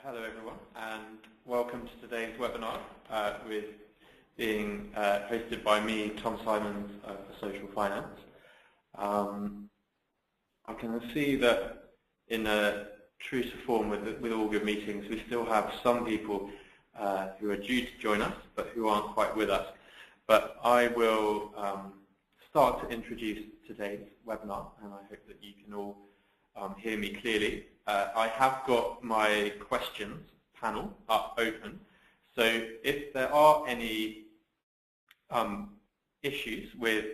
Hello everyone, and welcome to today's webinar, with being hosted by me, Tom Simons, for Social Finance. I can see that in a true to form with all good meetings, we still have some people who are due to join us, but who aren't quite with us. But I will start to introduce today's webinar, and I hope that you can all hear me clearly. I have got my questions panel up open, so if there are any issues with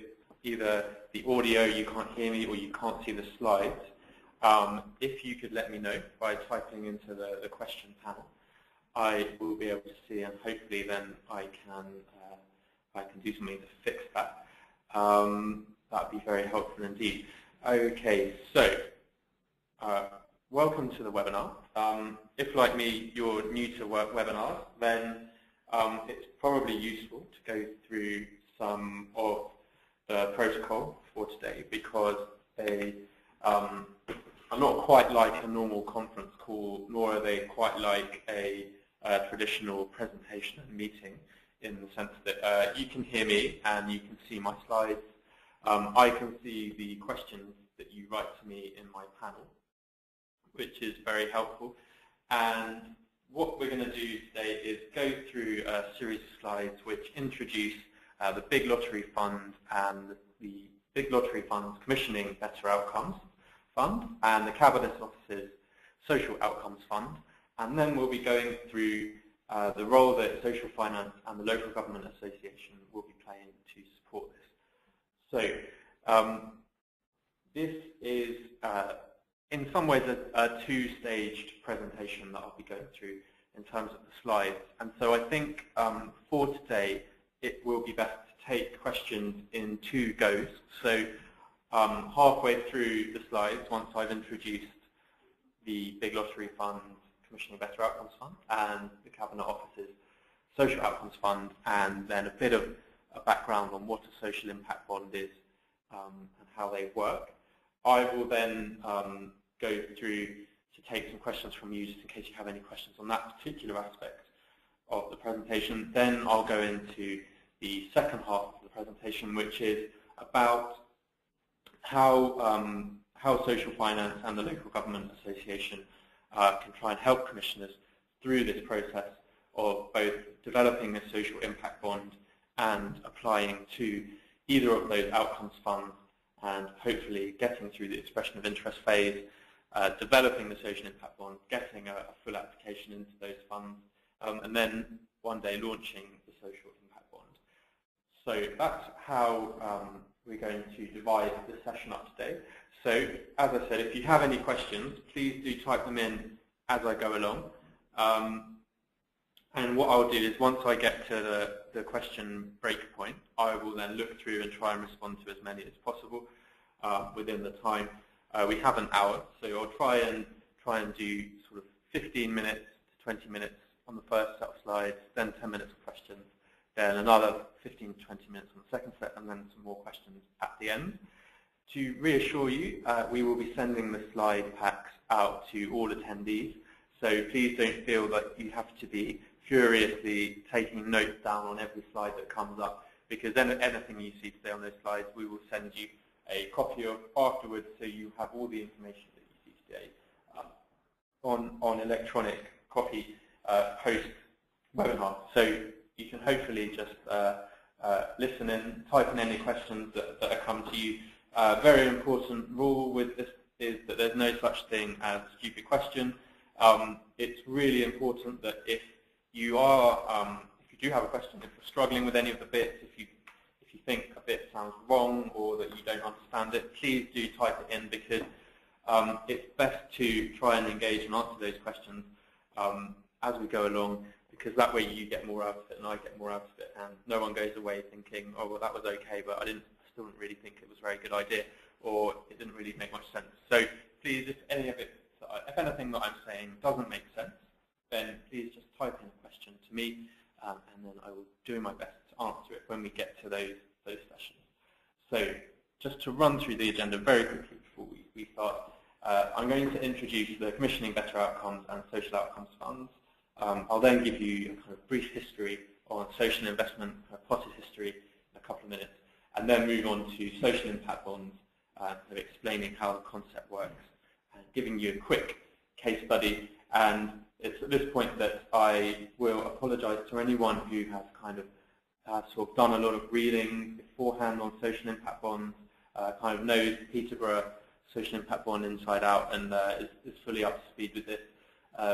either the audio, you can't hear me, or you can't see the slides, if you could let me know by typing into the question panel, I will be able to see, and hopefully then I can do something to fix that. That would be very helpful indeed. Okay, so welcome to the webinar. If, like me, you're new to webinars, then it's probably useful to go through some of the protocol for today, because they are not quite like a normal conference call, nor are they quite like a traditional presentation and meeting, in the sense that you can hear me and you can see my slides. I can see the questions that you write to me in my panel, which is very helpful. And what we're going to do today is go through a series of slides which introduce the Big Lottery Fund and the Big Lottery Fund's Commissioning Better Outcomes Fund and the Cabinet Office's Social Outcomes Fund. And then we'll be going through the role that Social Finance and the Local Government Association will be playing to support this. So this is in some ways a two-staged presentation that I'll be going through in terms of the slides. And so I think for today it will be best to take questions in two goes. So halfway through the slides, once I've introduced the Big Lottery Fund, Commissioning Better Outcomes Fund, and the Cabinet Office's Social Outcomes Fund, and then a bit of a background on what a social impact bond is and how they work, I will then go through to take some questions from you, just in case you have any questions on that particular aspect of the presentation. Then I'll go into the second half of the presentation, which is about how Social Finance and the Local Government Association can try and help commissioners through this process of both developing a social impact bond and applying to either of those outcomes funds, and hopefully getting through the expression of interest phase, developing the social impact bond, getting a full application into those funds, and then one day launching the social impact bond. So that's how we're going to divide this session up today. So as I said, if you have any questions, please do type them in as I go along. And what I'll do is, once I get to the question break point, I will then look through and try and respond to as many as possible within the time. We have an hour, so I'll try and do sort of 15 minutes to 20 minutes on the first set of slides, then 10 minutes of questions, then another 15 to 20 minutes on the second set, and then some more questions at the end. To reassure you, we will be sending the slide packs out to all attendees, so please don't feel that you have to be furiously taking notes down on every slide that comes up, because then anything you see today on those slides, we will send you a copy of afterwards, so you have all the information that you see today on electronic copy post-webinar. So you can hopefully just listen in, type in any questions that have come to you. Very important rule with this is that there's no such thing as a stupid question. It's really important that if you do have a question, if you're struggling with any of the bits, if you think a bit sounds wrong or that you don't understand it, please do type it in, because it's best to try and engage and answer those questions as we go along, because that way you get more out of it and I get more out of it, and no one goes away thinking, oh, well, that was okay, but I still didn't really think it was a very good idea, or it didn't really make much sense. So please, if anything that I'm saying doesn't make sense, then please just type in a question to me, and then I will do my best to answer it when we get to those sessions. So just to run through the agenda very quickly before we start, I'm going to introduce the Commissioning Better Outcomes and social outcomes funds. I'll then give you a kind of brief history on social investment, potted history in a couple of minutes, and then move on to social impact bonds, kind of explaining how the concept works, and giving you a quick case study. And it's at this point that I will apologize to anyone who has kind of sort of done a lot of reading beforehand on social impact bonds, kind of knows Peterborough social impact bond inside out, and is fully up to speed with this.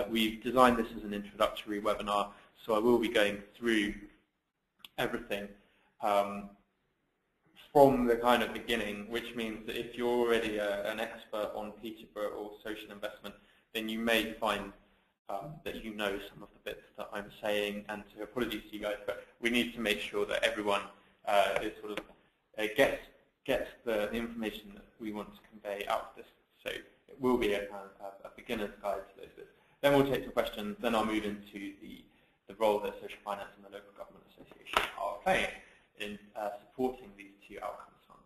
We've designed this as an introductory webinar, so I will be going through everything from the kind of beginning, which means that if you're already an expert on Peterborough or social investment, then you may find that you know some of the bits that I'm saying, and so apologies to you guys, but we need to make sure that everyone is sort of gets the information that we want to convey out of this. So it will be a kind of a beginner's guide to those bits. Then we'll take some questions. Then I'll move into the role that social finance and the local government association are playing in supporting these two outcomes funds.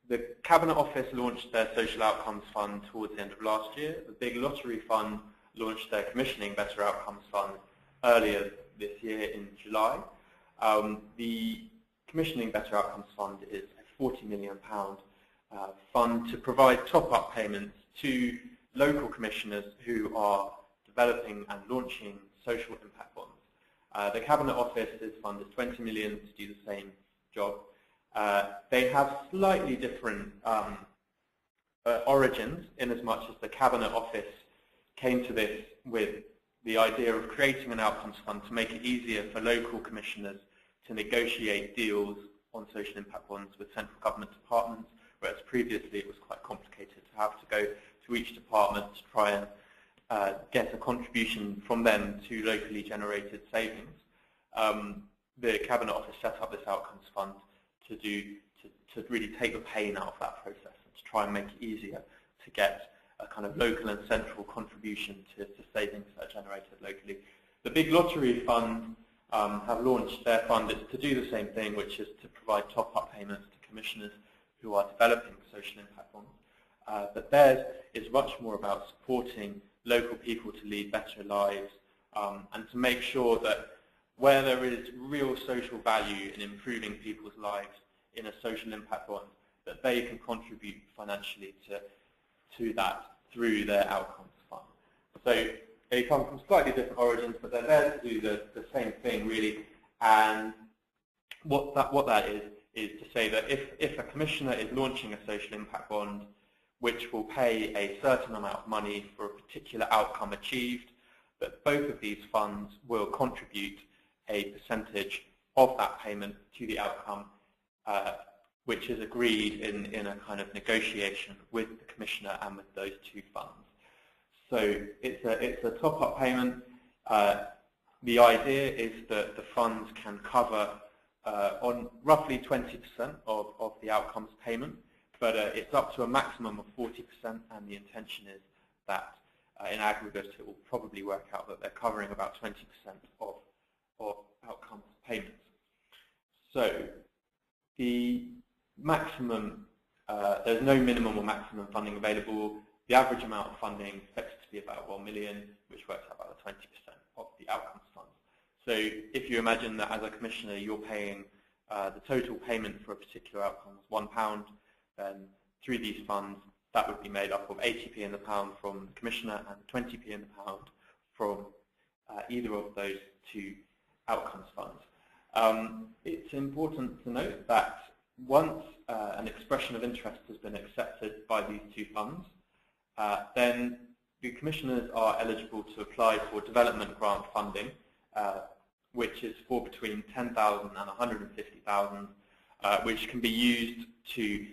The Cabinet Office launched their Social Outcomes Fund towards the end of last year. The Big Lottery Fund launched their Commissioning Better Outcomes Fund earlier this year in July. The Commissioning Better Outcomes Fund is a £40 million fund to provide top-up payments to local commissioners who are developing and launching social impact bonds. The Cabinet Office's fund is £20 million to do the same job. They have slightly different origins, in as much as the Cabinet Office came to this with the idea of creating an outcomes fund to make it easier for local commissioners to negotiate deals on social impact bonds with central government departments, whereas previously it was quite complicated to have to go to each department to try and get a contribution from them to locally generated savings. The Cabinet Office set up this outcomes fund to really take the pain out of that process and to try and make it easier to get a kind of local and central contribution to savings that are generated locally. The Big Lottery Fund have launched their fund to do the same thing, which is to provide top-up payments to commissioners who are developing social impact bonds. But theirs is much more about supporting local people to lead better lives and to make sure that where there is real social value in improving people's lives in a social impact bond, that they can contribute financially to that through their outcomes fund. So they come from slightly different origins, but they're there to do the same thing, really. And what that is to say that if a commissioner is launching a social impact bond, which will pay a certain amount of money for a particular outcome achieved, that both of these funds will contribute a percentage of that payment to the outcome, which is agreed in a kind of negotiation with the commissioner and with those two funds. So it's a top-up payment. The idea is that the funds can cover on roughly 20% of the outcomes payment, but it's up to a maximum of 40%, and the intention is that in aggregate it will probably work out that they're covering about 20% of outcomes payments. So the maximum, there's no minimum or maximum funding available. The average amount of funding is expected to be about 1 million, which works out about 20% of the outcomes funds. So if you imagine that as a commissioner you're paying the total payment for a particular outcome is £1, then through these funds that would be made up of 80p in the pound from the commissioner and 20p in the pound from either of those two outcomes funds. It's important to note that once an expression of interest has been accepted by these two funds, then the commissioners are eligible to apply for development grant funding, which is for between 10,000 and 150,000, which can be used to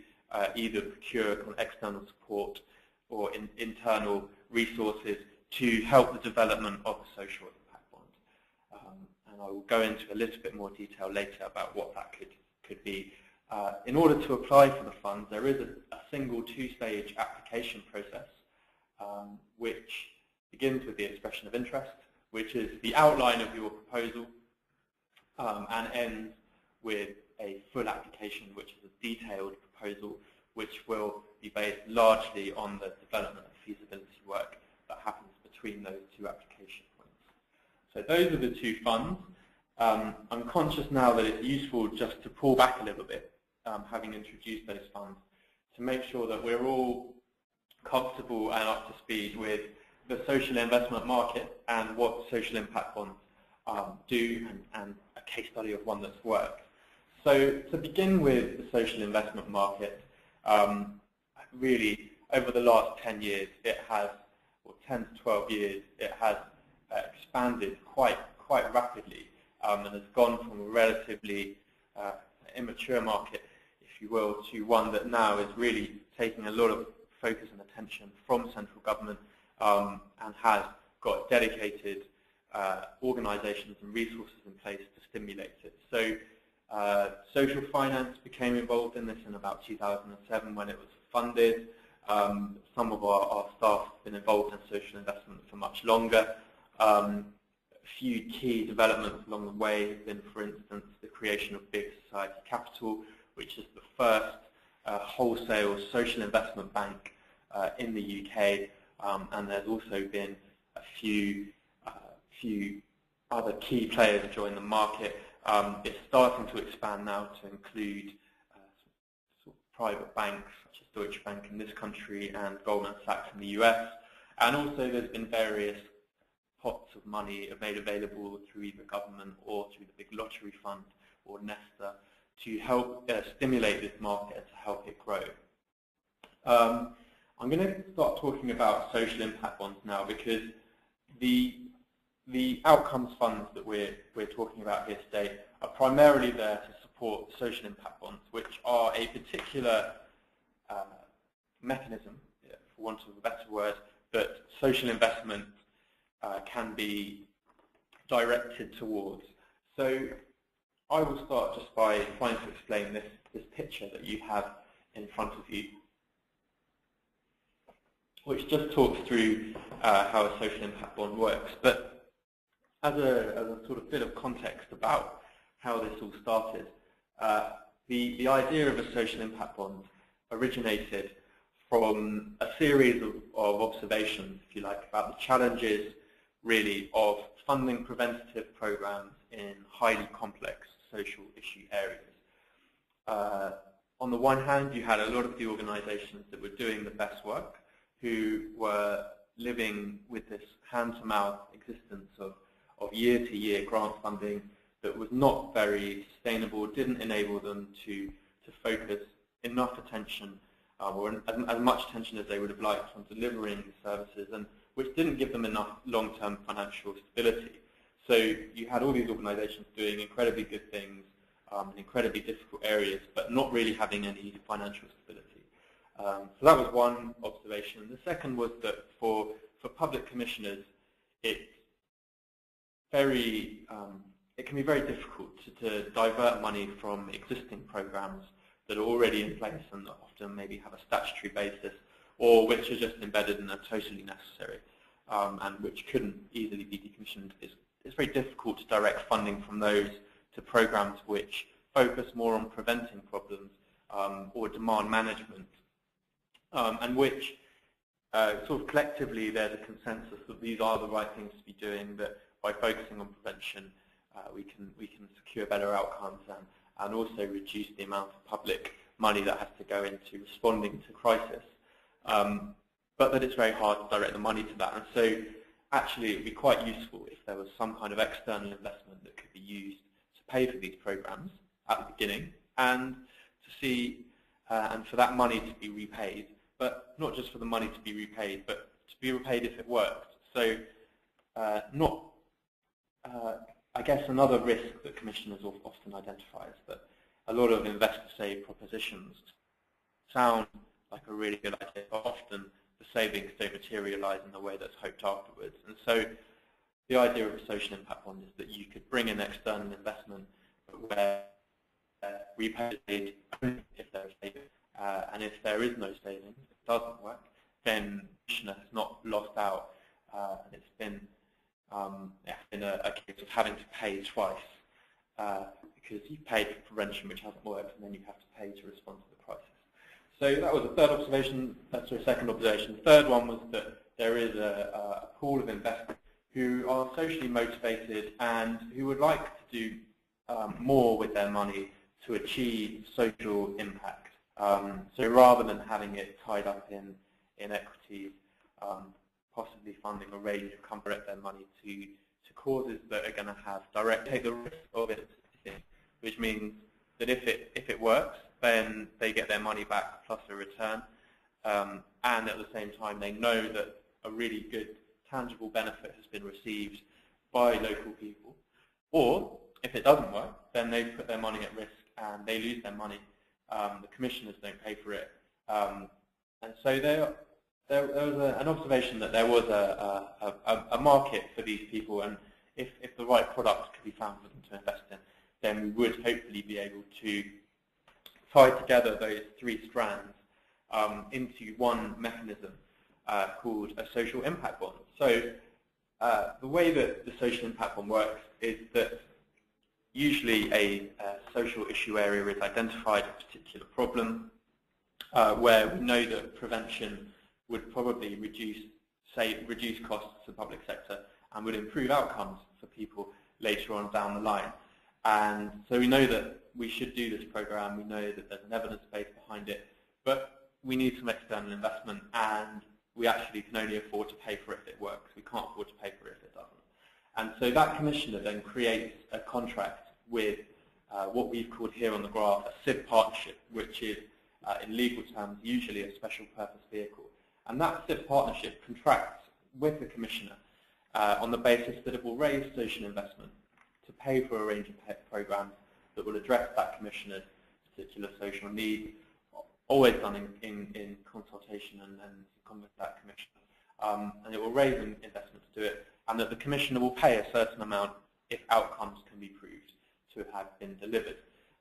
either procure external support or internal resources to help the development of a social impact bond. And I will go into a little bit more detail later about what that could be. In order to apply for the funds, there is a single two-stage application process, which begins with the expression of interest, which is the outline of your proposal, and ends with a full application, which is a detailed proposal, which will be based largely on the development and feasibility work that happens between those two application points. So those are the two funds. I'm conscious now that it's useful just to pull back a little bit, having introduced those funds, to make sure that we're all comfortable and up to speed with the social investment market and what social impact bonds do, and a case study of one that's worked. So to begin with the social investment market, really over the last 10 years it has, or 10 to 12 years, it has expanded quite rapidly, and has gone from a relatively immature market, if you will, to one that now is really taking a lot of focus and attention from central government, and has got dedicated organisations and resources in place to stimulate it. So social finance became involved in this in about 2007 when it was funded. Some of our staff have been involved in social investment for much longer. A few key developments along the way have been, for instance, the creation of Big Society Capital, which is the first wholesale social investment bank in the UK, and there's also been a few other key players join the market. It's starting to expand now to include sort of private banks such as Deutsche Bank in this country and Goldman Sachs in the US, and also there's been various pots of money made available through either government or through the big lottery fund or Nesta to help stimulate this market and to help it grow. I'm going to start talking about social impact bonds now, because the outcomes funds that we're talking about here today are primarily there to support social impact bonds, which are a particular mechanism, for want of a better word, that social investment can be directed towards. So I will start just by trying to explain this picture that you have in front of you, which just talks through how a social impact bond works. But as a sort of bit of context about how this all started, the idea of a social impact bond originated from a series of observations, if you like, about the challenges really of funding preventative programs in highly complex social issue areas. On the one hand, you had a lot of the organizations that were doing the best work, who were living with this hand-to-mouth existence of year-to-year grant funding that was not very sustainable, didn't enable them to focus enough attention, or as much attention as they would have liked, on delivering the services, and which didn't give them enough long-term financial stability. So you had all these organizations doing incredibly good things in incredibly difficult areas, but not really having any financial stability. So that was one observation. The second was that for public commissioners, it can be very difficult to divert money from existing programs that are already in place and that often maybe have a statutory basis, or which are just embedded and are totally necessary, and which couldn't easily be decommissioned. It's very difficult to direct funding from those to programs which focus more on preventing problems or demand management, and which sort of collectively there's a consensus that these are the right things to be doing, that by focusing on prevention we can secure better outcomes and also reduce the amount of public money that has to go into responding to crisis, but that it's very hard to direct the money to that. And so actually it would be quite useful if there was some kind of external investment that could be used to pay for these programs at the beginning, and to see and for that money to be repaid, but not just for the money to be repaid, but to be repaid if it worked. So I guess another risk that commissioners often identify is that a lot of investor-saved propositions sound like a really good idea, but often the savings don't materialize in the way that's hoped afterwards. And so the idea of a social impact bond is that you could bring in external investment, but where repaid if there is saving, and if there is no saving, if it doesn't work, then the commissioner has not lost out, and it's been a case of having to pay twice because you paid for prevention which hasn't worked, and then you have to pay to respond to the crisis. So that was the third observation. That's the second observation. The third one was that there is a pool of investors who are socially motivated and who would like to do more with their money to achieve social impact. So rather than having it tied up in equities, possibly funding a range of convert their money to causes that are going to have take the risk of it, which means that if it works, then they get their money back plus a return, and at the same time they know that a really good tangible benefit has been received by local people. Or if it doesn't work, then they put their money at risk and they lose their money. The commissioners don't pay for it, and so there was an observation that there was a market for these people, and if the right products could be found for them to invest in, then we would hopefully be able to tie together those three strands into one mechanism called a social impact bond. So the way that the social impact bond works is that usually a social issue area is identified, a particular problem, where we know that prevention would probably reduce costs to the public sector and would improve outcomes for people later on down the line. And so we know that we should do this program, we know that there's an evidence base behind it, but we need some external investment, and we actually can only afford to pay for it if it works. We can't afford to pay for it if it doesn't. And so that commissioner then creates a contract with what we've called here on the graph a SIV partnership, which is, in legal terms, usually a special purpose vehicle. And that SIV partnership contracts with the commissioner on the basis that it will raise social investment to pay for a range of programs that will address that commissioner's particular social needs, always done in consultation and with that commissioner. And it will raise investment to do it, and that the commissioner will pay a certain amount if outcomes can be proved to have been delivered.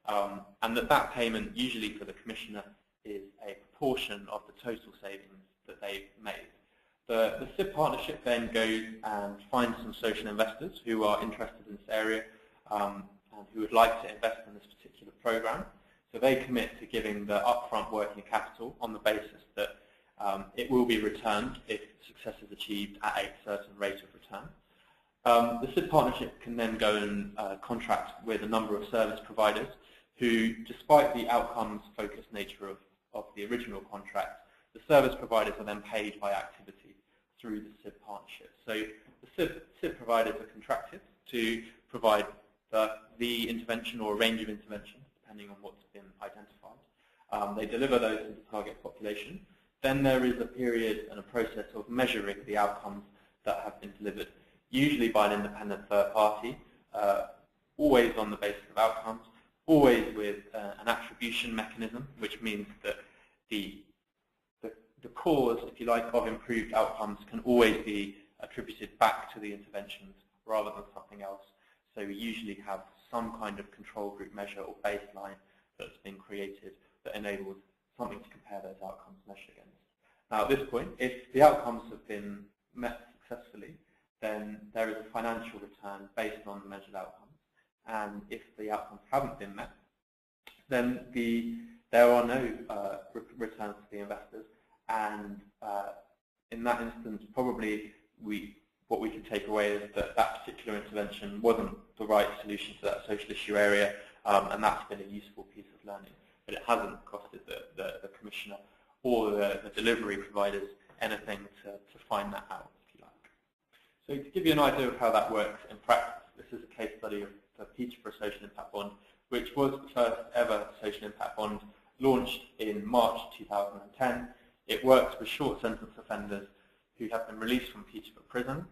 And that payment, usually for the commissioner, is a proportion of the total savings that they've made. The SIV partnership then goes and finds some social investors who are interested in this area and who would like to invest in this particular program. So they commit to giving the upfront working capital on the basis that it will be returned if success is achieved at a certain rate of return. The SIV partnership can then go and contract with a number of service providers who, despite the outcomes-focused nature of the original contract, the service providers are then paid by activity through the SIV partnership. So the SIV providers are contracted to provide the intervention or a range of interventions, depending on what's been identified. They deliver those to the target population. Then there is a period and a process of measuring the outcomes that have been delivered, usually by an independent third party, always on the basis of outcomes, always with an attribution mechanism, which means that the cause, if you like, of improved outcomes can always be attributed back to the interventions rather than something else. So we usually have some kind of control group measure or baseline that's been created that enables something to compare those outcomes measured against. Now at this point, if the outcomes have been met successfully, then there is a financial return based on the measured outcomes. And if the outcomes haven't been met, then there are no returns to the investors. And in that instance, probably what we can take away is that that particular intervention wasn't the right solution to that social issue area, and that's been a useful piece of learning. But it hasn't costed the commissioner or the delivery providers anything to find that out, if you like. So to give you an idea of how that works in practice, this is a case study of the Peterborough Social Impact Bond, which was the first ever social impact bond launched in March 2010. It works with short sentence offenders who have been released from Peterborough Prison.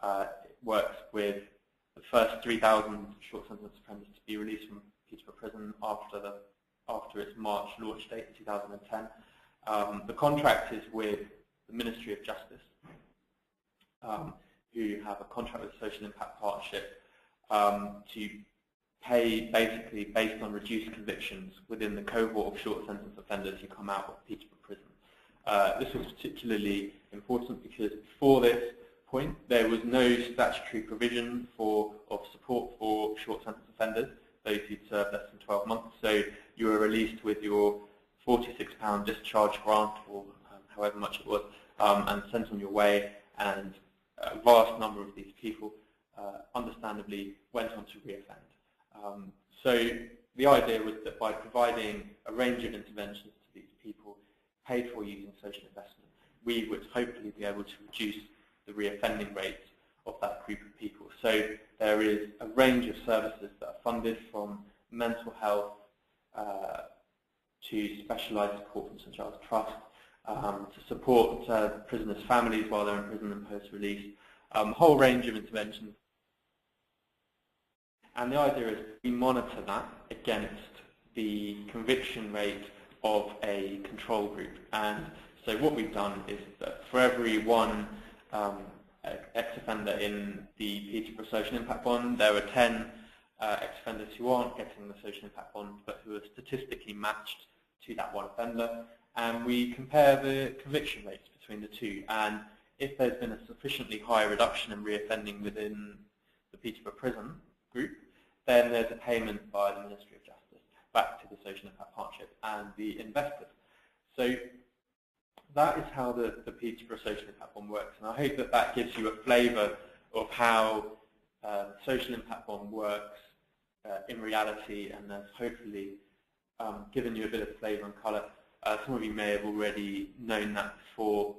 It works with the first 3,000 short sentence offenders to be released from Peterborough Prison after its March launch date in 2010. The contract is with the Ministry of Justice, who have a contract with the Social Impact Partnership to pay basically based on reduced convictions within the cohort of short sentence offenders who come out of Peterborough Prison. This was particularly important because before this point there was no statutory provision of support for short sentence offenders, those who served less than 12 months. So you were released with your £46 discharge grant, or however much it was, and sent on your way. And a vast number of these people, understandably, went on to reoffend. So the idea was that by providing a range of interventions to these people, paid for using social investment, we would hopefully be able to reduce the reoffending rates of that group of people. So there is a range of services that are funded, from mental health to specialised support from St Giles Trust, to support prisoners' families while they're in prison and post-release, a whole range of interventions. And the idea is we monitor that against the conviction rate of a control group. And so what we've done is that for every one ex-offender in the Peterborough Social Impact Bond, there are 10 ex-offenders who aren't getting the social impact bond but who are statistically matched to that one offender. And we compare the conviction rates between the two. And if there's been a sufficiently high reduction in reoffending within the Peterborough Prison group, then there's a payment by the Ministry of Justice back to the Social Impact Partnership and the investors. So that is how the Peterborough Social Impact Bond works, and I hope that that gives you a flavour of how Social Impact Bond works in reality, and has hopefully given you a bit of flavour and colour. Some of you may have already known that before,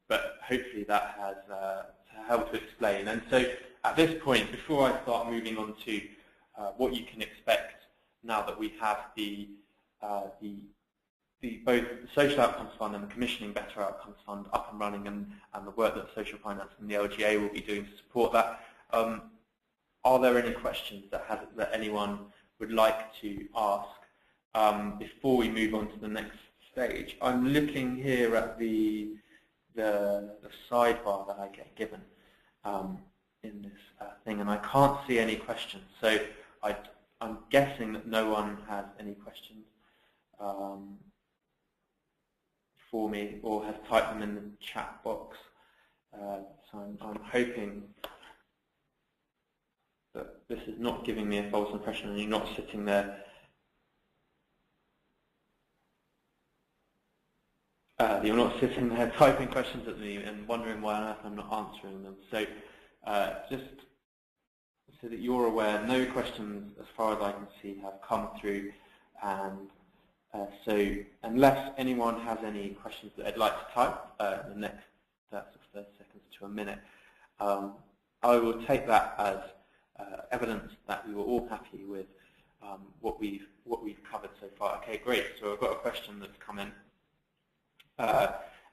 but hopefully that has helped to explain. And so at this point, before I start moving on to what you can expect now that we have both the Social Outcomes Fund and the Commissioning Better Outcomes Fund up and running, and the work that Social Finance and the LGA will be doing to support that, are there any questions that anyone would like to ask before we move on to the next stage? I'm looking here at the sidebar that I get given in this thing, and I can't see any questions. So I'm guessing that no one has any questions for me or has typed them in the chat box. So I'm hoping that this is not giving me a false impression and you're not sitting there typing questions at me and wondering why on earth I'm not answering them. So just so that you're aware, no questions as far as I can see have come through, and so unless anyone has any questions that I'd like to type in the next 30 seconds to a minute, I will take that as evidence that we were all happy with what we've covered so far. Okay, great. So I've got a question that's come in.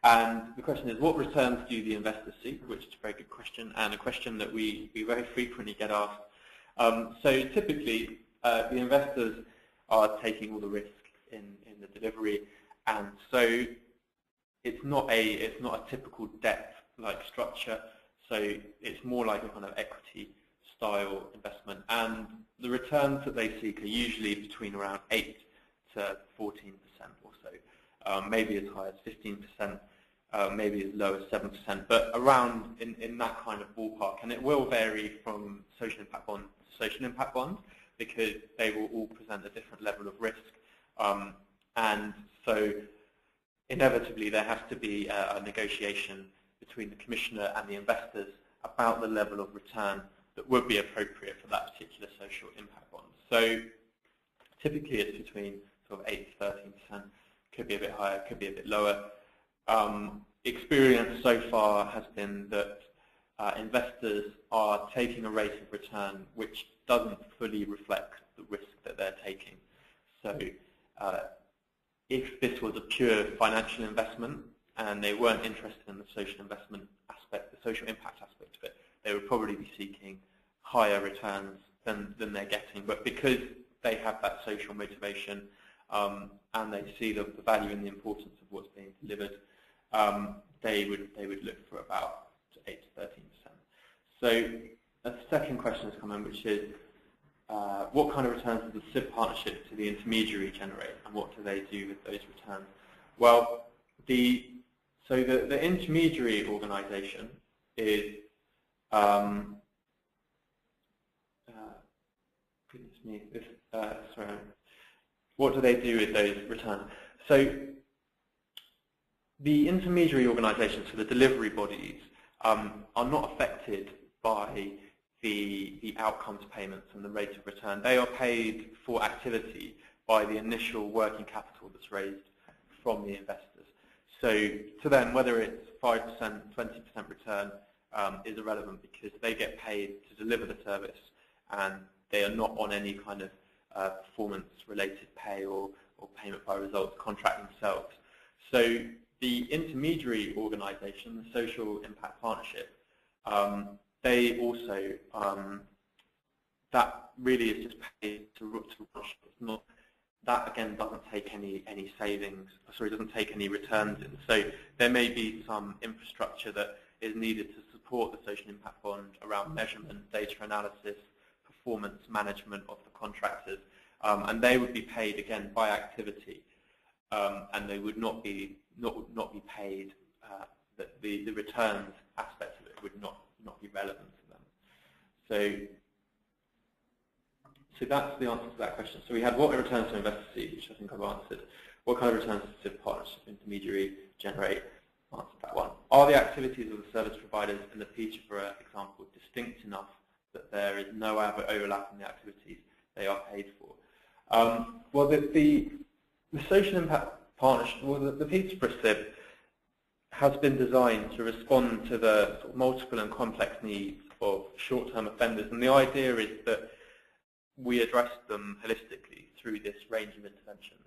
And the question is, what returns do the investors seek? Which is a very good question, and a question that we very frequently get asked. So typically, the investors are taking all the risk in the delivery, and so it's not a typical debt-like structure. So it's more like a kind of equity-style investment, and the returns that they seek are usually between around 8 to 14% or so. Maybe as high as 15%, maybe as low as 7%, but around in that kind of ballpark. And it will vary from social impact bond to social impact bond, because they will all present a different level of risk. And so inevitably there has to be a negotiation between the Commissioner and the investors about the level of return that would be appropriate for that particular social impact bond. So typically it's between sort of 8 to 13%. Could be a bit higher, could be a bit lower. Experience so far has been that investors are taking a rate of return which doesn't fully reflect the risk that they're taking. So if this was a pure financial investment and they weren't interested in the social investment aspect, the social impact aspect of it, they would probably be seeking higher returns than they're getting. But because they have that social motivation, and they see the value and the importance of what's being delivered, they would look for about 8 to 13%. So a second question has come in, which is, what kind of returns does the SIB partnership to the intermediary generate, and what do they do with those returns? Well, the intermediary organisation is goodness me, sorry. What do they do with those returns? So the intermediary organisations, so the delivery bodies, are not affected by the outcomes payments and the rate of return. They are paid for activity by the initial working capital that's raised from the investors. So to them, whether it's 5%, 20% return is irrelevant, because they get paid to deliver the service, and they are not on any kind of performance-related pay or payment by results contract themselves. So the intermediary organisation, the Social Impact Partnership, they also, that really is just paid to run. It's not, that again doesn't take any savings, sorry, doesn't take any returns in. So there may be some infrastructure that is needed to support the Social Impact Bond around measurement, data analysis, performance management of the contractors, and they would be paid again by activity, and they would not be paid. That the returns aspect of it would not be relevant to them. So that's the answer to that question. So we had what returns to investors see, which I think I've answered. What kind of returns does the partnership intermediary generate? Answered that one. Are the activities of the service providers in the Peterborough example distinct enough that there is no overlap in the activities they are paid for? Well, the social impact partnership, well, the Peterborough SIB has been designed to respond to the sort of multiple and complex needs of short-term offenders, and the idea is that we address them holistically through this range of interventions.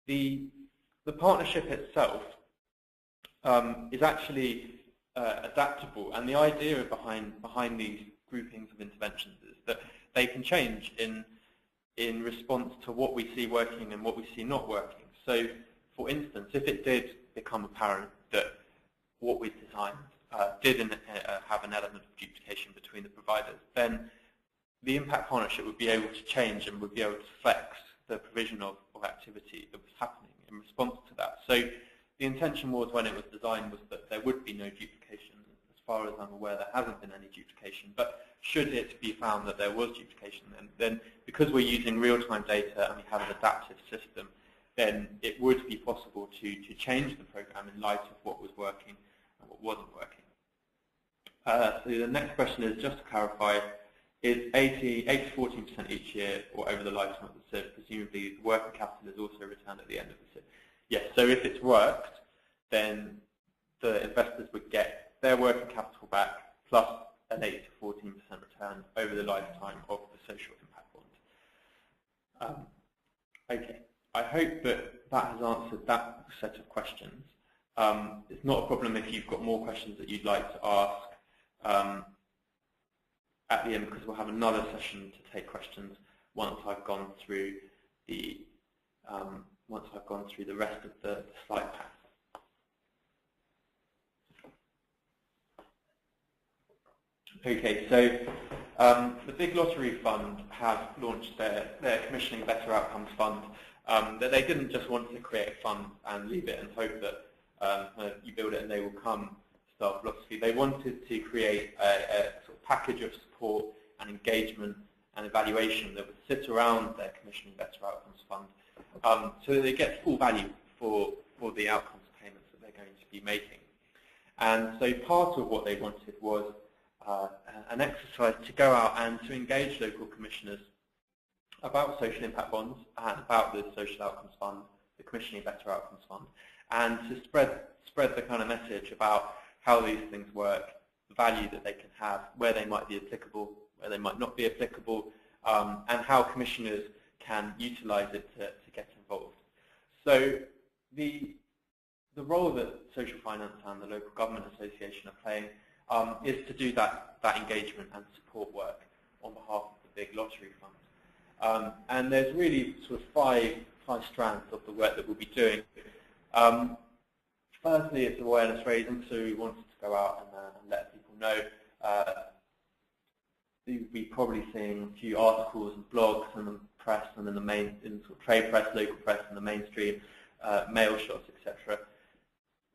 The partnership itself is actually adaptable, and the idea behind these groupings of interventions is that they can change in response to what we see working and what we see not working. So, for instance, if it did become apparent that what we designed did have an element of duplication between the providers, then the impact partnership would be able to change and would be able to flex the provision of activity that was happening in response to that. So the intention was, when it was designed, was that there would be no duplication. As far as I'm aware, there hasn't been any duplication. But should it be found that there was duplication, then because we're using real-time data and we have an adaptive system, then it would be possible to change the program in light of what was working and what wasn't working. So the next question is, just to clarify, is 80 to 14% each year or over the lifetime of the SIB? Presumably the working capital is also returned at the end of the SIB. Yes, so if it's worked, then the investors would get their working capital back plus an 8 to 14% return over the lifetime of the social impact bond. Okay, I hope that has answered that set of questions. It's not a problem if you've got more questions that you'd like to ask at the end, because we'll have another session to take questions once I've gone through the rest of the slide pack. Okay, so the Big Lottery Fund have launched their Commissioning Better Outcomes Fund. That they didn't just want to create a fund and leave it and hope that you build it and they will come style philosophy. They wanted to create a sort of package of support and engagement and evaluation that would sit around their Commissioning Better Outcomes Fund, so that they get full value for the outcomes payments that they're going to be making. And so part of what they wanted was an exercise to go out and to engage local commissioners about social impact bonds and about the Social Outcomes Fund, the Commissioning Better Outcomes Fund, and to spread the kind of message about how these things work, the value that they can have, where they might be applicable, where they might not be applicable, and how commissioners can utilize it to get involved. So the role that Social Finance and the Local Government Association are playing is to do that engagement and support work on behalf of the Big Lottery Fund. And there's really sort of five strands of the work that we'll be doing. Firstly, it's awareness raising, so we wanted to go out and let people know. We probably seeing a few articles and blogs in the press and in the sort of trade press, local press, and the mainstream, mail shots, etc.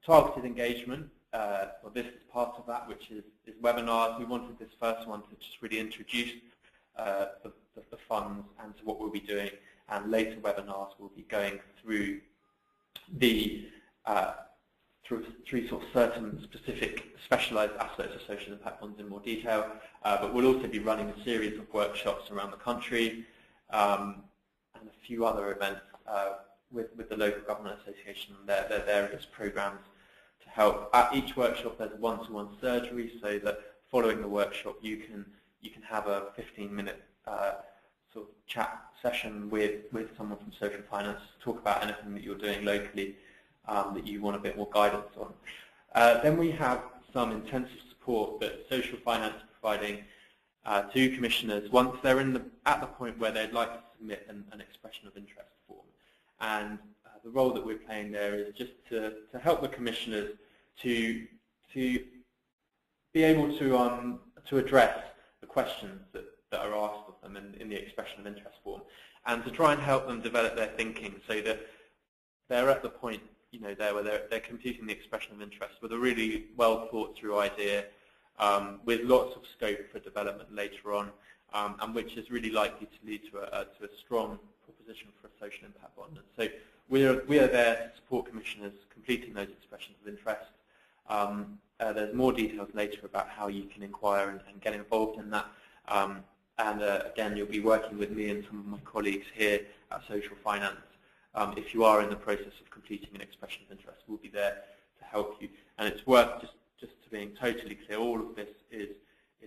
Targeted engagement, well, this is part of that, which is webinars. We wanted this first one to just really introduce the funds and to what we'll be doing, and later webinars will be going through the through sort of certain specific specialised aspects of social impact bonds in more detail, but we'll also be running a series of workshops around the country and a few other events with the local government association and their various programmes to help. At each workshop there's a one-to-one surgery, so that following the workshop you can have a 15-minute sort of chat session with someone from social finance to talk about anything that you're doing locally that you want a bit more guidance on. Then we have some intensive support that social finance is providing to commissioners once they're at the point where they'd like to submit an expression of interest form. And the role that we're playing there is just to help the commissioners to be able to address the questions that are asked of them in the expression of interest form, and to try and help them develop their thinking so that they're at the point, there where they're completing the expression of interest with a really well thought through idea, with lots of scope for development later on, and which is really likely to lead to a strong proposition for a social impact bond. And so we are there to support commissioners completing those expressions of interest. There's more details later about how you can inquire and get involved in that. Again, you'll be working with me and some of my colleagues here at Social Finance. If you are in the process of completing an expression of interest, we'll be there to help you. And it's worth just to being totally clear, all of this is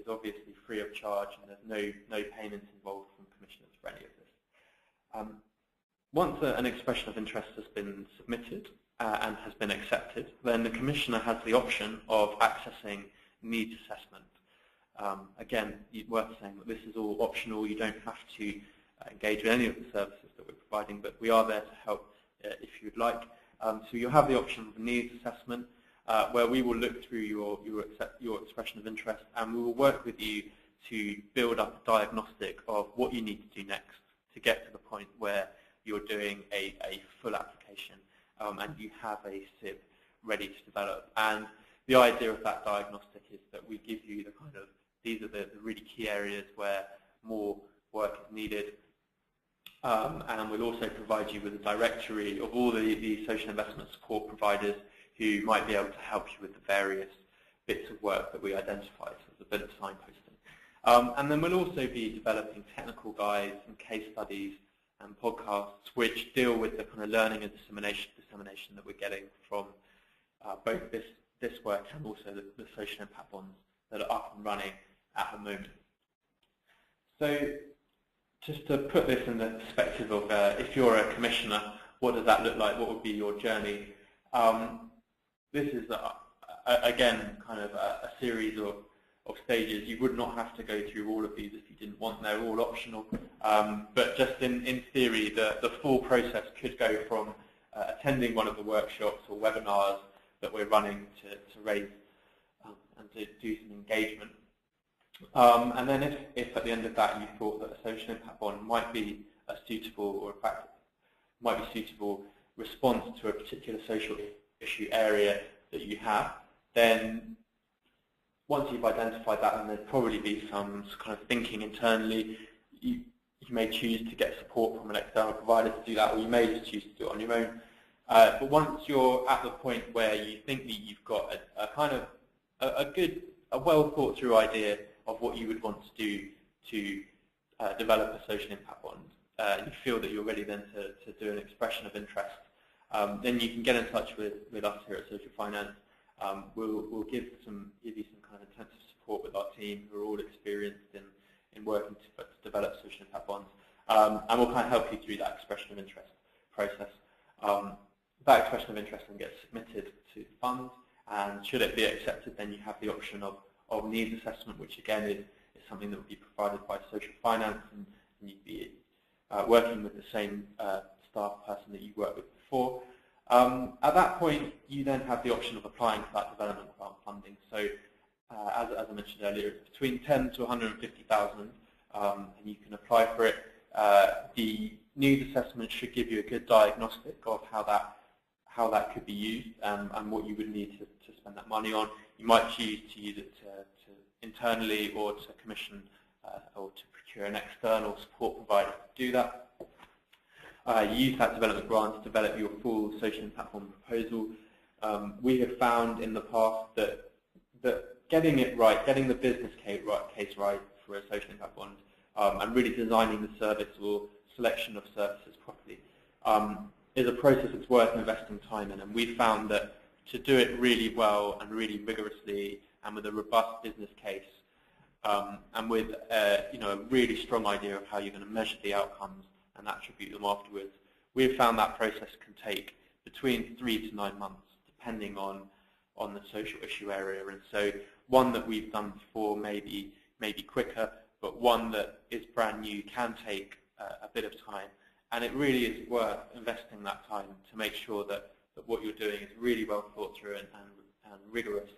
obviously free of charge, and there's no payments involved from commissioners for any of this. Once an expression of interest has been submitted and has been accepted, then the commissioner has the option of accessing needs assessment. Again, worth saying that this is all optional. You don't have to engage with any of the services that we're providing, but we are there to help if you'd like. So you'll have the option of a needs assessment, where we will look through your expression of interest, and we will work with you to build up a diagnostic of what you need to do next to get to the point where you're doing a full application and you have a SIB ready to develop. And the idea of that diagnostic is that we give you the kind of, these are the really key areas where more work is needed. And we'll also provide you with a directory of all the social investment support providers who might be able to help you with the various bits of work that we identify, so there's a bit of signposting. And then we'll also be developing technical guides and case studies and podcasts which deal with the kind of learning and dissemination that we're getting from both this work and also the social impact bonds that are up and running at the moment. So just to put this in the perspective of if you're a commissioner, what does that look like? What would be your journey? This is, again, kind of a series of stages. You would not have to go through all of these if you didn't want. They're all optional. But just in theory, the full process could go from attending one of the workshops or webinars that we're running to raise and to do some engagement. And then if at the end of that you thought that a social impact bond might be a suitable, or in fact might be suitable response to a particular social issue area that you have, then once you've identified that, then there'd probably be some kind of thinking internally. You may choose to get support from an external provider to do that, or you may just choose to do it on your own. But once you're at the point where you think that you've got a kind of a well thought through idea of what you would want to do to develop a social impact bond, you feel that you're ready then to do an expression of interest, then you can get in touch with us here at Social Finance. We'll give you some kind of intensive support with our team who are all experienced in working to develop social impact bonds, and we'll kind of help you through that expression of interest process. That expression of interest then gets submitted to funds, and should it be accepted, then you have the option of needs assessment, which again is something that will be provided by Social Finance, and you'd be working with the same staff person that you worked with before. At that point, you then have the option of applying for that development grant funding. So, as I mentioned earlier, it's between 10 to 150,000 and you can apply for it. The NEEDS assessment should give you a good diagnostic of how that could be used and what you would need to spend that money on. You might choose to use it to internally or to commission or to procure an external support provider to do that. You use that development grant to develop your full social impact bond proposal. We have found in the past that getting it right, getting the business case right for a social impact bond, and really designing the service or selection of services properly is a process that's worth investing time in. And we found that to do it really well and really rigorously and with a robust business case and with a really strong idea of how you're going to measure the outcomes and attribute them afterwards, we've found that process can take between 3 to 9 months, depending on the social issue area. And so one that we've done before maybe quicker, but one that is brand new can take a bit of time. And it really is worth investing that time to make sure that what you're doing is really well thought through and rigorous,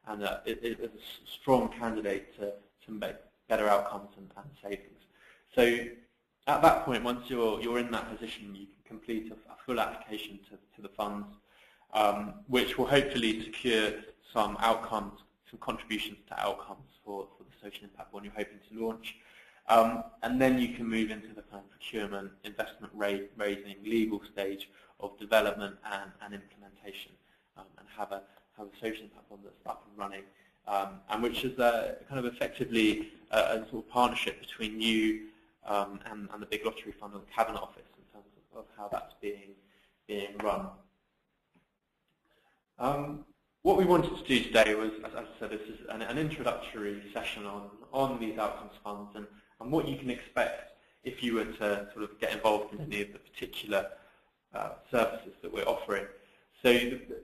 and that it is a strong candidate to make better outcomes and savings. So at that point, once you're in that position, you can complete a full application to the funds, which will hopefully secure some outcomes, some contributions to outcomes for the social impact bond you're hoping to launch. And then you can move into the kind of procurement, investment raising, legal stage of development and implementation, and have a social impact bond that's up and running, and which is kind of effectively a sort of partnership between you and the big lottery fund and the Cabinet Office in terms of how that's being run. What we wanted to do today was, as I said, this is an introductory session on these outcomes funds and what you can expect if you were to sort of get involved in any of the particular services that we're offering. So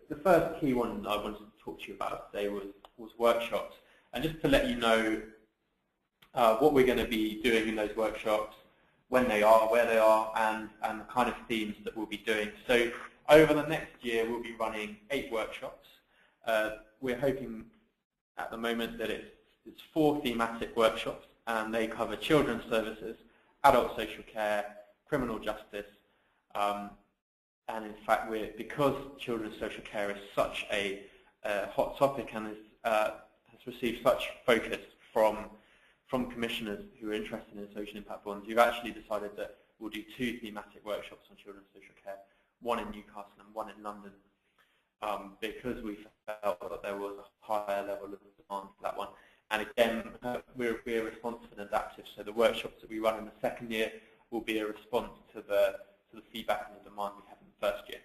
the first key one I wanted to talk to you about today was workshops. And just to let you know what we're going to be doing in those workshops, when they are, where they are, and the kind of themes that we'll be doing. So over the next year, we'll be running 8 workshops. We're hoping at the moment that it's 4 thematic workshops, and they cover children's services, adult social care, criminal justice, and in fact, because children's social care is such a hot topic and has received such focus from commissioners who are interested in social impact bonds, we've actually decided that we'll do 2 thematic workshops on children's social care, one in Newcastle and one in London, because we felt that there was a higher level of demand for that one. And again, we're responsive and adaptive, so the workshops that we run in the second year will be a response to the feedback and the demand we had in the first year.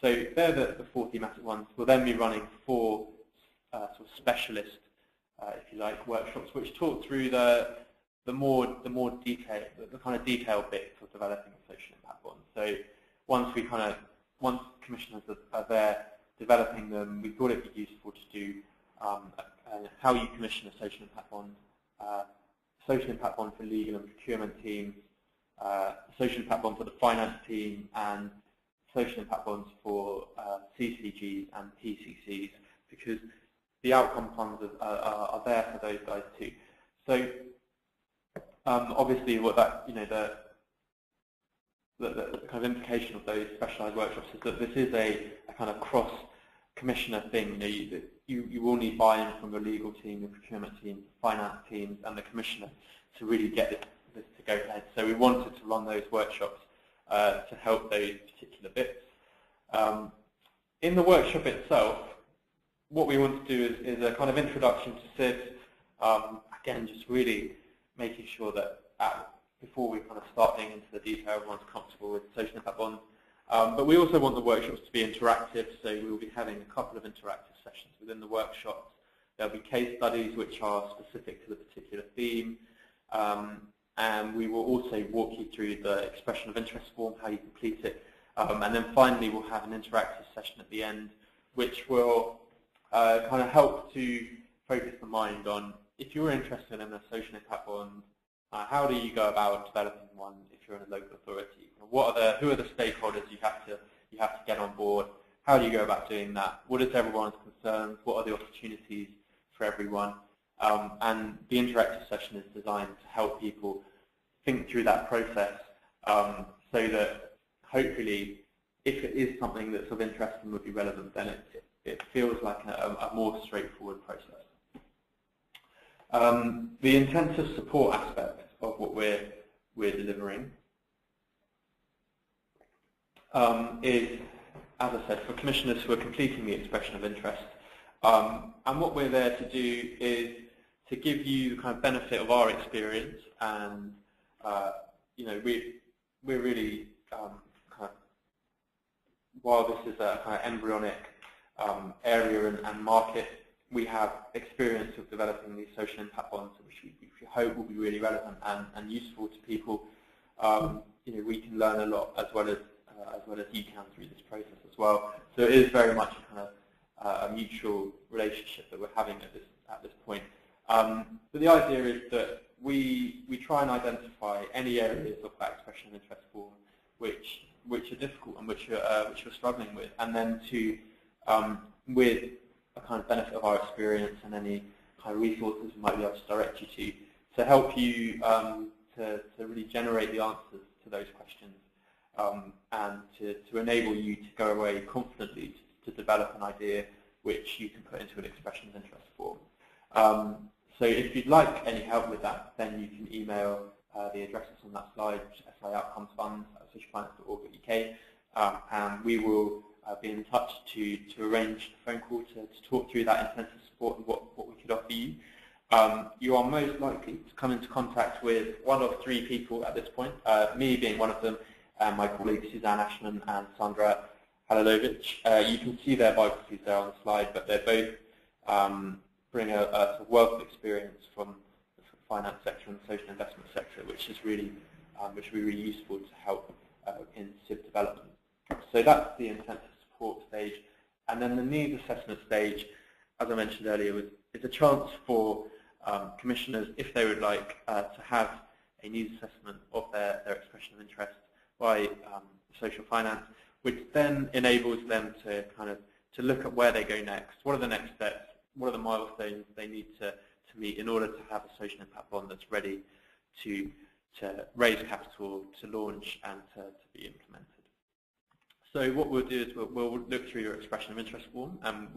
So they're the 4 thematic ones. We'll then be running 4 sort of specialist, if you like, workshops, which talk through the more detail, the kind of detailed bits of developing a social impact bond. So once commissioners are there developing them, we thought it'd be useful to do how you commission a social impact bond for legal and procurement teams, social impact bond for the finance team, and social impact bonds for CCGs and PCCs, because the outcome funds are there for those guys too. So obviously, what that the kind of implication of those specialised workshops is that this is a kind of cross-commissioner thing. You will need buy-in from your legal team, your procurement team, finance teams, and the commissioner to really get this to go ahead. So we wanted to run those workshops to help those particular bits. In the workshop itself, what we want to do is a kind of introduction to SIBS. Again, just really making sure that before we kind of start getting into the detail, everyone's comfortable with social impact bonds. But we also want the workshops to be interactive, so we will be having a couple of interactive sessions within the workshops. There'll be case studies which are specific to the particular theme, and we will also walk you through the expression of interest form, how you complete it, and then finally we'll have an interactive session at the end, which will kind of help to focus the mind on, if you're interested in a social impact bond, how do you go about developing one if you're in a local authority? Who are the stakeholders you have to get on board? How do you go about doing that? What is everyone's concerns? What are the opportunities for everyone? And the interactive session is designed to help people think through that process so that hopefully, if it is something that's of interest and would be relevant, then it feels like a more straightforward process. The intensive support aspect of what we're delivering is, as I said, for commissioners who are completing the expression of interest. And what we're there to do is to give you the kind of benefit of our experience, and we're really kind of, while this is a kind of embryonic area and market, we have experience of developing these social impact bonds, which we hope will be really relevant and useful to people. We can learn a lot as well as you can through this process as well. So it is very much a kind of a mutual relationship that we're having at this point. But the idea is that we try and identify any areas of that expression of interest form which are difficult and which we're struggling with, and then to with a kind of benefit of our experience and any kind of resources we might be able to direct you to help you to really generate the answers to those questions, and to enable you to go away confidently to develop an idea which you can put into an expression of interest form. So if you'd like any help with that, then you can email the addresses on that slide, SI Outcomes Fund at socialfinance.org.uk, and we will be in touch to arrange a phone call to talk through that intensive support and what we could offer you. You are most likely to come into contact with one of three people at this point, me being one of them, and my colleagues Suzanne Ashman and Sandra Halilovic. You can see their biographies there on the slide, but they both bring a sort of wealth of experience from the sort of finance sector and the social investment sector, which is really useful to help in civ development. So that's the intensive support stage. And then the needs assessment stage, as I mentioned earlier, is a chance for commissioners, if they would like, to have a needs assessment of their expression of interest by social finance, which then enables them to kind of look at where they go next. What are the next steps? What are the milestones they need to meet in order to have a social impact bond that's ready to raise capital, to launch, and to be implemented. So what we'll do is we'll look through your expression of interest form, and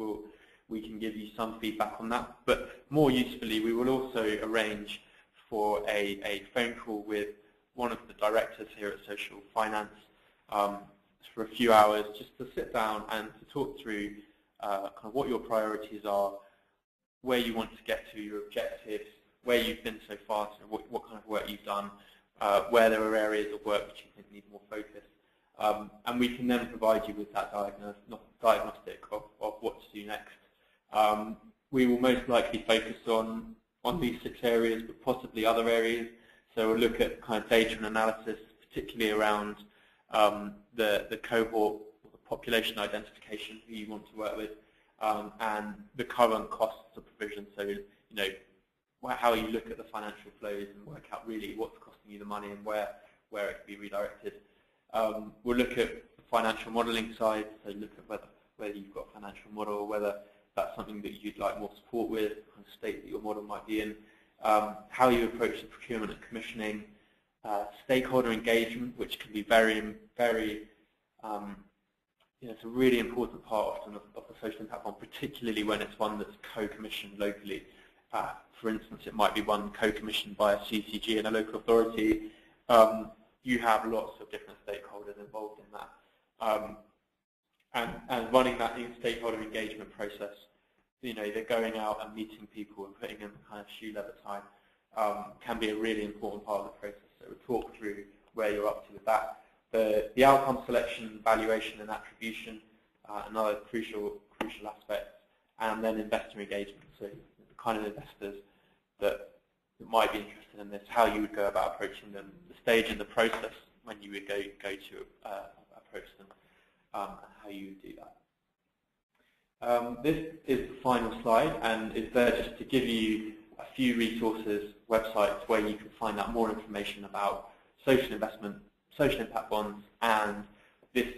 we can give you some feedback on that. But more usefully, we will also arrange for a phone call with one of the directors here at Social Finance for a few hours, just to sit down and to talk through kind of what your priorities are, where you want to get to, your objectives, where you've been so far, so what kind of work you've done, where there are areas of work which you think need more focus. And we can then provide you with that diagnostic of what to do next. We will most likely focus on these 6 areas, but possibly other areas. So we'll look at kind of data and analysis, particularly around the cohort or the population identification who you want to work with, and the current costs of provision. So how you look at the financial flows and work out really what's costing you the money and where it can be redirected. We'll look at the financial modelling side, so look at whether you've got a financial model, whether that's something that you'd like more support with, the kind of state that your model might be in, how you approach the procurement and commissioning, stakeholder engagement, which can be very, very, it's a really important part often of the social impact bond, particularly when it's one that's co-commissioned locally. For instance, it might be one co-commissioned by a CCG and a local authority. You have lots of different stakeholders involved in that. And running that new stakeholder engagement process, they're going out and meeting people and putting in kind of shoe leather time, can be a really important part of the process. So we'll talk through where you're up to with that. The outcome selection, valuation and attribution, another crucial aspect, and then investor engagement, so the kind of investors that might be interested in this, how you would go about approaching them, the stage in the process when you would go to approach them, and how you would do that. This is the final slide, and is there just to give you a few resources, websites where you can find out more information about social investment, social impact bonds, and this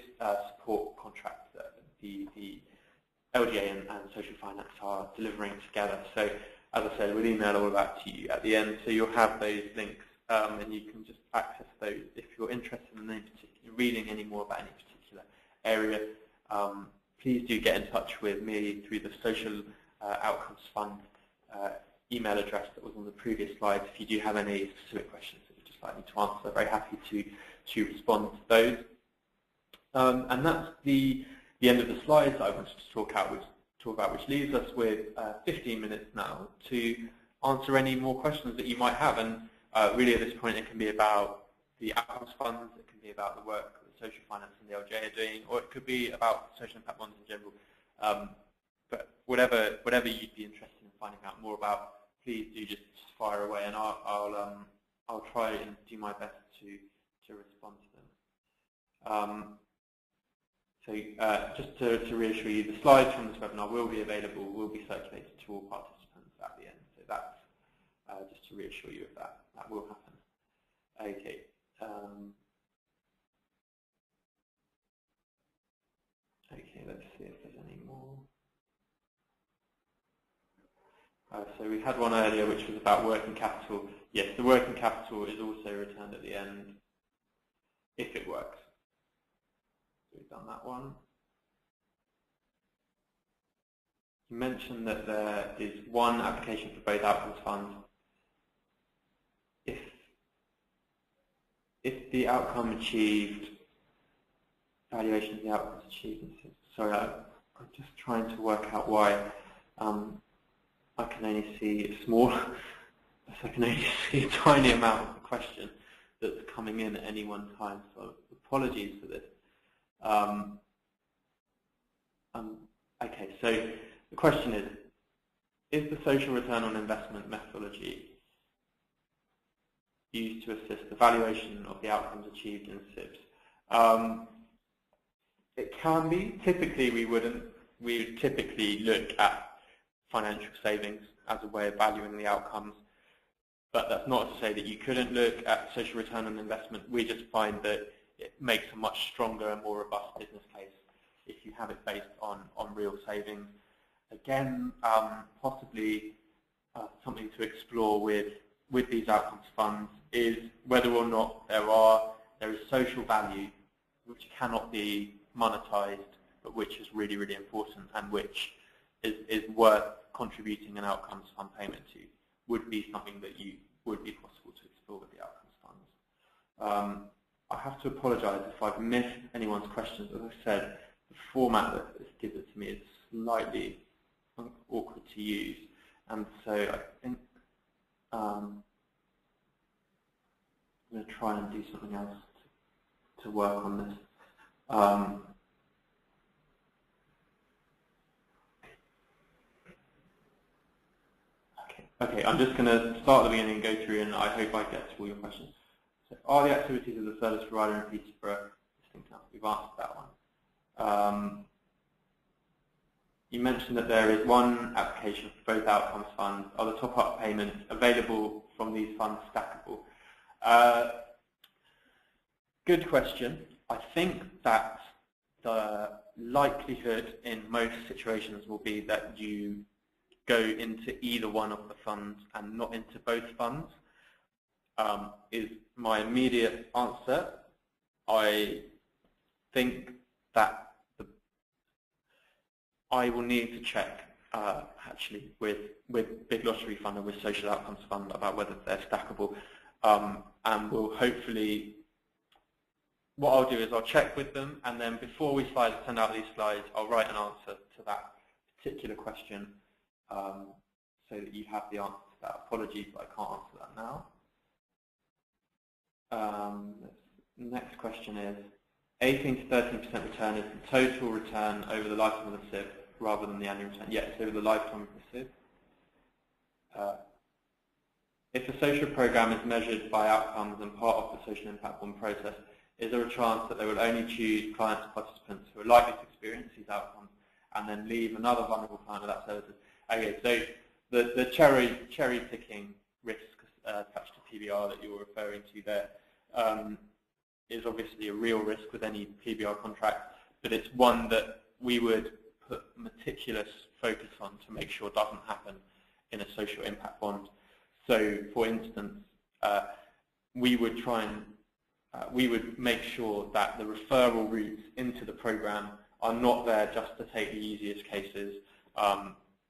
support contract that the LGA and social finance are delivering together. So as I said, we'll email all that to you at the end, so you'll have those links and you can just access those if you're interested in reading any more about any particular area. Please do get in touch with me through the Social Outcomes Fund email address that was on the previous slides if you do have any specific questions that you'd just like me to answer. Very happy to respond to those. And that's the end of the slides that I wanted to talk about, which leaves us with 15 minutes now to answer any more questions that you might have. And really at this point it can be about the outcomes funds, it can be about the work that social finance and the LJ are doing, or it could be about social impact bonds in general. But whatever you'd be interested in finding out more about, please do just fire away, and I'll try and do my best to respond to them. So just to reassure you, the slides from this webinar will be available, will be circulated to all participants at the end. So that's just to reassure you of that. That will happen. Okay. Okay, let's see if there's any more. So we had one earlier which was about working capital. Yes, the working capital is also returned at the end if it works. So we've done that one. You mentioned that there is one application for both outcomes funds. If the outcome achieved, valuation of the outcomes achieved. Sorry, I'm just trying to work out why I can only see a tiny amount of the question that's coming in at any one time. So apologies for this. Okay, so the question is the social return on investment methodology used to assist the valuation of the outcomes achieved in SIBs? It can be. Typically, we wouldn't. We would typically look at financial savings as a way of valuing the outcomes, but that's not to say that you couldn't look at social return on investment. We just find that it makes a much stronger and more robust business case if you have it based on real savings. Again, possibly something to explore with these outcomes funds is whether or not there is social value which cannot be monetized, but which is really, really important and which is worth contributing an outcomes fund payment to, would be something that would be possible to explore with the outcomes funds. I have to apologize if I've missed anyone's questions. As I said, the format that is given to me is slightly awkward to use, and so I think I'm going to try and do something else to work on this. Okay, I'm just going to start at the beginning and go through, and I hope I get to all your questions. So, are the activities of the service provider in Peterborough distinct enough? We've answered that one. You mentioned that there is one application for both outcomes funds. Are the top-up payments available from these funds stackable? Good question. I think that the likelihood in most situations will be that you go into either one of the funds and not into both funds, is my immediate answer. I think that I will need to check actually with Big Lottery Fund and with Social Outcomes Fund about whether they're stackable, and we'll hopefully, what I'll do is I'll check with them, and then before we send out these slides, I'll write an answer to that particular question, so that you have the answer to that. Apologies, but I can't answer that now. Next question is, 18 to 13% return is the total return over the lifetime of the SIB rather than the annual return. Yes, over the lifetime of the SIB. If a social program is measured by outcomes and part of the social impact bond process, is there a chance that they will only choose clients or participants who are likely to experience these outcomes and then leave another vulnerable client of that services? Okay, so the cherry picking risk attached to PBR that you're referring to there is obviously a real risk with any PBR contract, but it's one that we would put meticulous focus on to make sure doesn't happen in a social impact bond. So, for instance, we would try and we would make sure that the referral routes into the program are not there just to take the easiest cases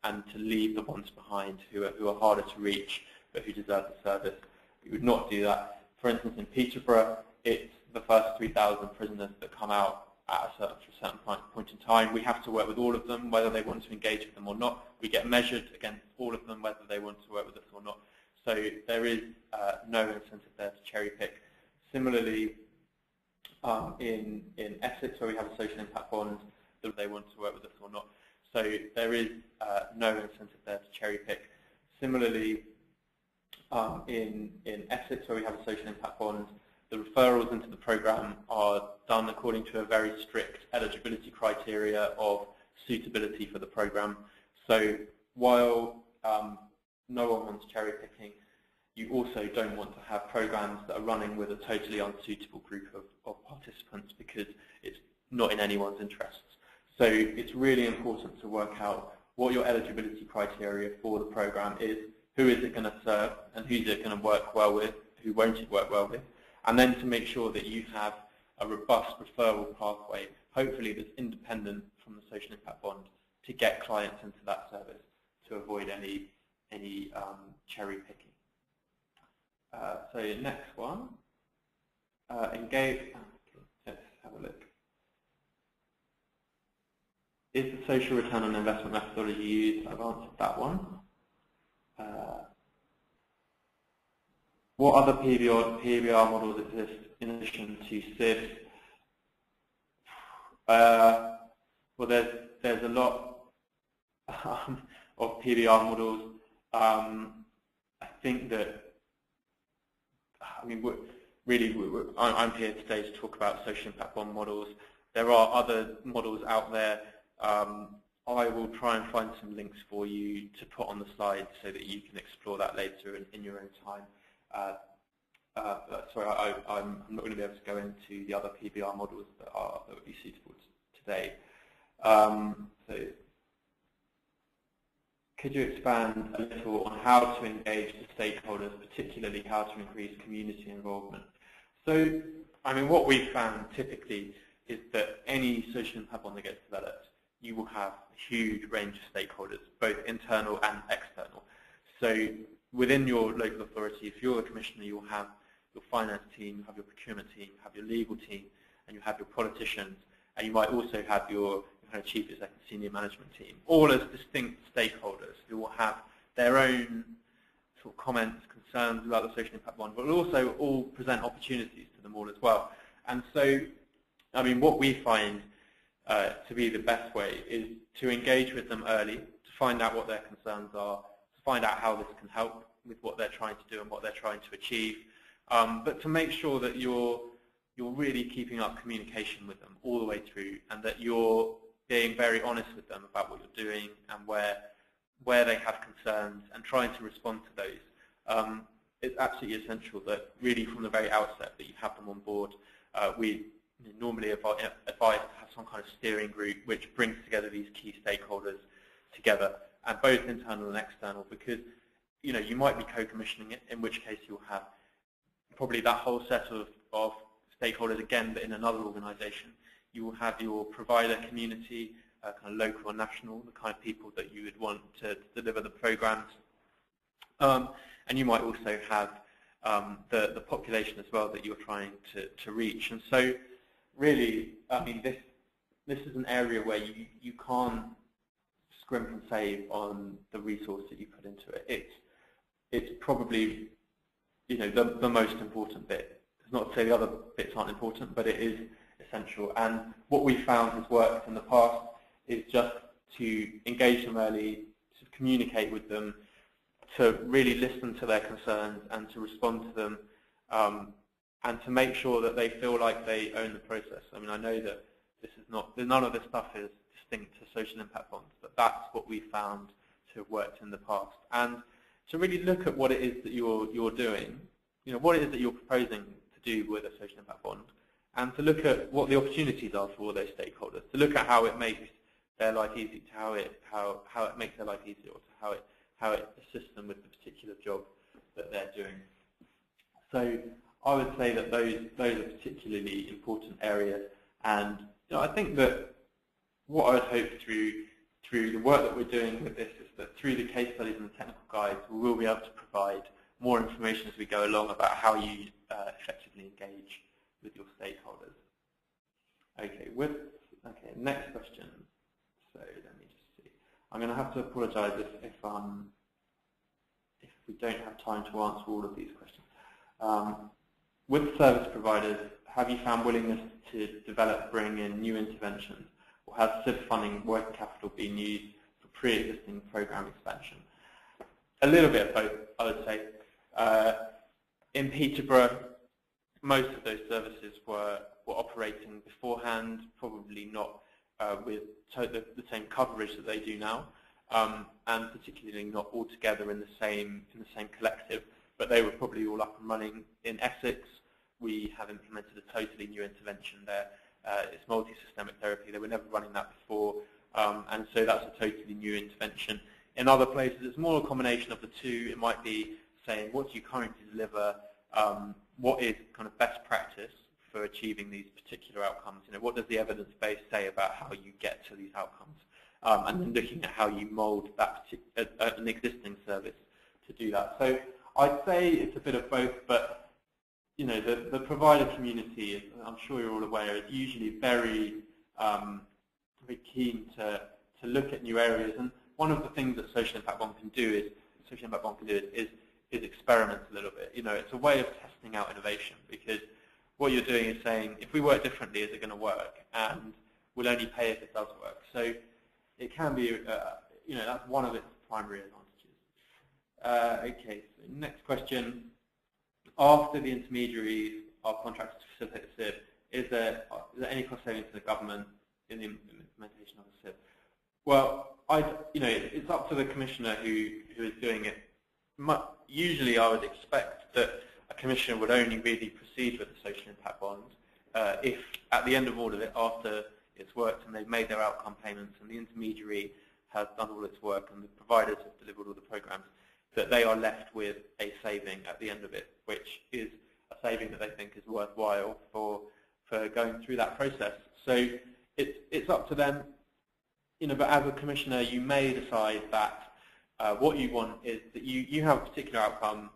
and to leave the ones behind who are harder to reach but who deserve the service. We would not do that. For instance, in Peterborough, it's the first 3,000 prisoners that come out at a certain point in time. We have to work with all of them, whether they want to engage with them or not. We get measured against all of them, whether they want to work with us or not. So there is no incentive there to cherry pick. Similarly, in Essex, where we have a social impact bond, whether they want to work with us or not. So there is no incentive there to cherry pick. Similarly, in Essex, where we have a social impact bond, the referrals into the program are done according to a very strict eligibility criteria of suitability for the program. So while no one wants cherry picking, you also don't want to have programs that are running with a totally unsuitable group of participants, because it's not in anyone's interests. So it's really important to work out what your eligibility criteria for the program is, who is it going to serve, and who's it going to work well with, who won't it work well with, and then to make sure that you have a robust referral pathway, hopefully that's independent from the social impact bond, to get clients into that service, to avoid any cherry picking. So next one, engage. Okay, let's have a look. Is the social return on investment methodology used? I've answered that one. What other PBR models exist in addition to SIBS? Well, there's a lot of PBR models. I think that, I'm here today to talk about social impact bond models. There are other models out there. I will try and find some links for you to put on the slide so that you can explore that later in your own time. Sorry, I'm not going to be able to go into the other PBR models that would be suitable today. So, could you expand a little on how to engage the stakeholders, particularly how to increase community involvement? So, what we've found typically is that any social impact bond that gets developed, you will have a huge range of stakeholders, both internal and external. So within your local authority, if you're a commissioner, you'll have your finance team, you have your procurement team, you have your legal team, and you have your politicians, and you might also have your kind of chief executive senior management team, all as distinct stakeholders who will have their own sort of comments, concerns about the social impact bond, but will also all present opportunities to them all as well. And so, what we find to be the best way is to engage with them early, to find out what their concerns are, to find out how this can help with what they're trying to do and what they're trying to achieve, but to make sure that you're really keeping up communication with them all the way through, and that you're being very honest with them about what you're doing and where they have concerns, and trying to respond to those. It's absolutely essential that really from the very outset that you have them on board. We normally advise to have some kind of steering group which brings together these key stakeholders together, and both internal and external, because you might be co-commissioning it, in which case you'll have probably that whole set of stakeholders again, but in another organisation. You will have your provider community, kind of local or national, the kind of people that you would want to deliver the programs. And you might also have the population as well that you're trying to reach. And so really, this is an area where you can't scrimp and save on the resource that you put into it. It's probably the most important bit. It's not to say the other bits aren't important, but it is essential. And what we found has worked in the past is just to engage them early, to communicate with them, to really listen to their concerns and to respond to them, and to make sure that they feel like they own the process. I know that this is none of this stuff is distinct to social impact bonds, but that's what we found to have worked in the past. And to really look at what it is that you're doing, what it is that you're proposing to do with a social impact bond, and to look at what the opportunities are for all those stakeholders, to look at how it makes their life easy, to how it makes their life easier, or to how it assists them with the particular job that they're doing. So I would say that those are particularly important areas. And I think that what I would hope through the work that we're doing with this is that through the case studies and the technical guides, we will be able to provide more information as we go along about how you effectively engage with your stakeholders. Okay, next question. So let me just see. I'm going to have to apologise if we don't have time to answer all of these questions. With service providers, have you found willingness to bring in new interventions, or has SIB funding working capital been used for pre-existing program expansion? A little bit of both, I would say. In Peterborough, most of those services were operating beforehand, probably not with the same coverage that they do now, and particularly not all together in the same collective. But they were probably all up and running in Essex. We have implemented a totally new intervention there. It's multi-systemic therapy. They were never running that before, and so that's a totally new intervention. In other places, it's more a combination of the two. It might be saying, what do you currently deliver? What is kind of best practice for achieving these particular outcomes? What does the evidence base say about how you get to these outcomes? And then looking at how you mould that an existing service to do that. So I'd say it's a bit of both, but the provider community, is, I'm sure you're all aware, is usually very keen to look at new areas. And one of the things that Social Impact Bond can do is experiment a little bit. It's a way of testing out innovation, because what you're doing is saying, if we work differently, is it going to work? And we'll only pay if it does work. So it can be, that's one of its primary advantages. Okay, so next question. After the intermediaries are contracted to facilitate the SIB, is there any cost savings to the government in the implementation of the SIB? Well, it's up to the commissioner who is doing it. Usually, I would expect that a commissioner would only really proceed with the social impact bond if, at the end of all of it, after it's worked and they've made their outcome payments and the intermediary has done all its work and the providers have delivered all the programs, that they are left with a saving at the end of it, which is a saving that they think is worthwhile for going through that process. So it's up to them, but as a commissioner, you may decide that what you want is that you have a particular outcome,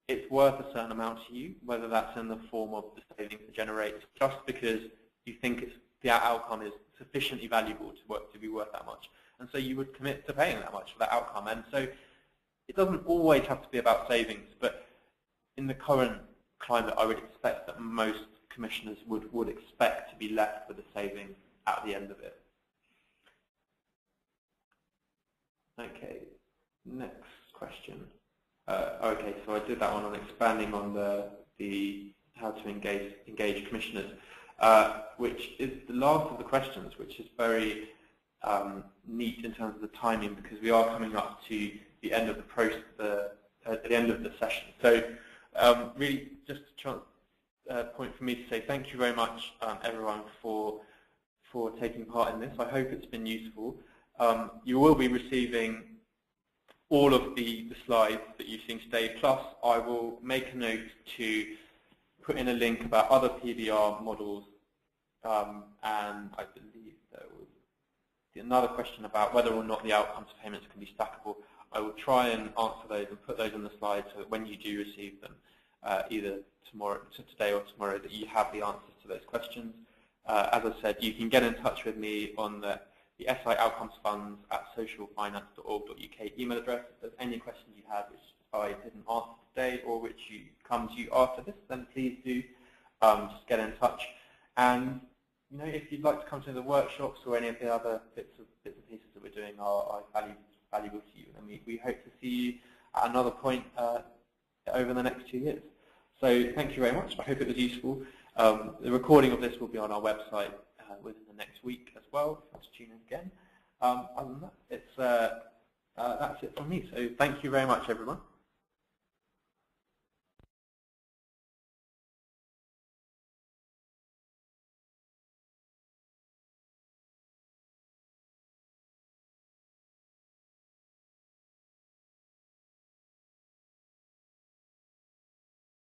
it's worth a certain amount to you, whether that's in the form of the savings it generates, just because you think that outcome is sufficiently valuable to be worth that much. And so you would commit to paying that much for that outcome. And so it doesn't always have to be about savings, but in the current climate, I would expect that most commissioners would expect to be left with a saving at the end of it. Okay, next question. Okay, so I did that one on expanding on the how to engage commissioners, which is the last of the questions, which is very neat in terms of the timing, because we are coming up to the end of the process, at the end of the session. So really just a point for me to say thank you very much, everyone, for taking part in this. I hope it's been useful. You will be receiving all of the slides that you've seen today, plus I will make a note to put in a link about other PBR models, and I believe there was another question about whether or not the outcomes payments can be stackable. I will try and answer those and put those in the slides so that when you do receive them, either today or tomorrow, that you have the answers to those questions. As I said, you can get in touch with me on the SI Outcomes Funds at socialfinance.org.uk email address. If there's any questions you have which I didn't answer today or which come to you after this, then please do just get in touch. And if you'd like to come to the workshops or any of the other bits and pieces that we're doing are valuable to you, and we hope to see you at another point over the next 2 years. So thank you very much. I hope it was useful. The recording of this will be on our website within the next week as well, if you want to tune in again. Other than that, that's it from me. So thank you very much, everyone.